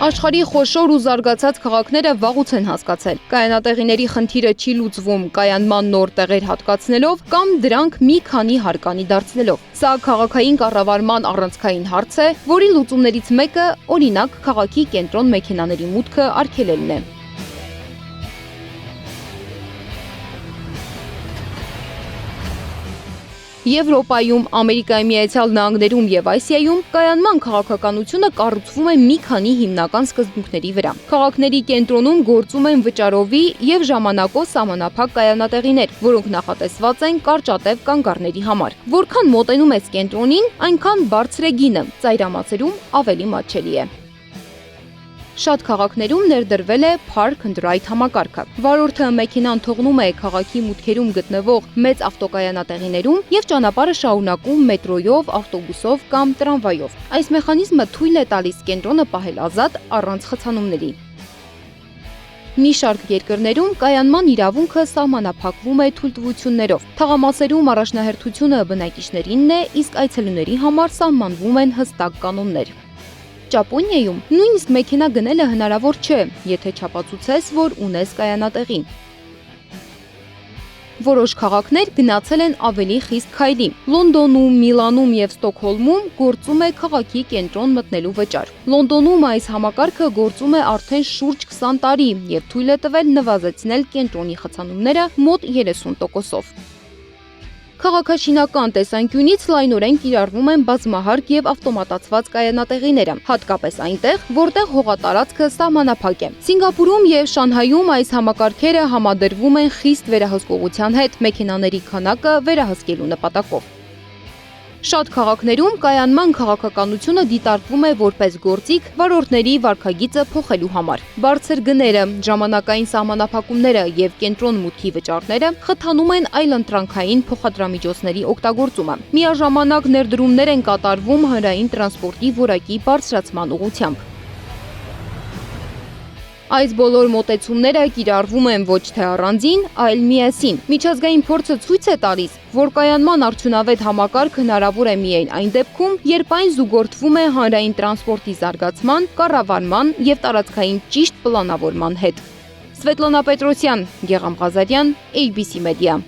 Աշխարհի խոշոր ու զարգացած քաղաքները վաղուց են հասկացել. կայանատեղիների խնդիրը չի լուծվում կայանման նոր տեղեր հատկացնելով կամ դրանք մի քանի հարկանի դարձնելով։ Սա քաղաքային կառավարման առանցքային հարց է, որի լուծումներից մեկը, օրինակ, քաղաքի կենտրոն մեքենաների մուտքը արգելելն է։ Եվրոպայում, Ամերիկայի Միացյալ Նահանգներում եւ Ասիայում կայանման քաղաքականությունը կառուցվում է մի քանի հիմնական սկզբունքների վրա։ Քաղաքների կենտրոնում գործում են վճարովի եւ ժամանակով սահմանափակ կայանատեղիներ, որոնք նախատեսված են կարճատև կանգառների համար։ Որքան մոտենում ես կենտրոնին, այնքան բարձր է գինը, ծայրամասերում ավելի մատչելի է։ Շատ քաղաքներում ներդրվել է Park and Ride համակարգը։ Վարորդը մեքենան թողնում է քաղաքի մուտքերում գտնվող մեծ ավտոկայանատեղիներում եւ ճանապարհը շարունակում մետրոյով, ավտոբուսով կամ տրամվայով։ Այս մեխանիզմը թույլ է տալիս կենտրոնը պահել ազատ առանց խցանումների։ Մի շարք երկրներում կայանման իրավունքը սահմանափակվում է թույլտվություններով։ Թաղամասերում առաջնահերթությունը բնակիչներինն է, իսկ այցելուների համար սահմանվում են հստակ կանոններ։ Ճապոնիայում նույնիսկ մեքենա գնելը հնարավոր չէ, եթե չապացուցես, որ ունես կայանատեղի։ Որոշ քաղաքներ գնացել են ավելի խիստ քայլի։ Լոնդոնում, Միլանում եւ Ստոկհոլմում գործում է քաղաքի կենտրոն մտնելու վճար։ Լոնդոնում այս համակարգը գործում է արդեն շուրջ 20 տարի եւ թույլ է տվել նվազեցնել կենտրոնի խցանումները մոտ 30%-ով։ Քաղաքաշինական տեսանկյունից լայնորեն կիրառվում են բազմահարկ եւ ավտոմատացված կայանատեղիները, հատկապես այնտեղ, որտեղ հողատարածքը սահմանափակ է։ Սինգապուրում եւ Շանհայում այս համակարգերը համադրվում են խիստ վերահսկողության հետ մեքենաների քանակը վերահսկելու նպատակով։ Շատ քաղաքներում կայանման քաղաքականությունը դիտարկվում է որպես գործիք վարորդների վարքագիծը փոխելու համար։ Բարձր գները, ժամանակային սահմանափակումները եւ կենտրոն մուտքի վճարները խթանում են այլընտրանքային փոխադրամիջոցների օգտագործումը։ Միաժամանակ ներդրումներ են կատարվում հանրային տրանսպորտի որակի բարձրացման ուղղությամբ։ Այս բոլոր մոտեցումները կիրառվում են ոչ թե առանձին, այլ միասին։ Միջազգային փորձը ցույց է տալիս, որ կայանման արդյունավետ համակարգ հնարավոր է միայն այն դեպքում, երբ այն զուգորդվում է հանրային տրանսպորտի զարգացման, կառավարման եւ տարածքային ճիշտ պլանավորման հետ։ Սվետլանա Պետրոսյան, Գեղամ Ղազարյան, ABC Media։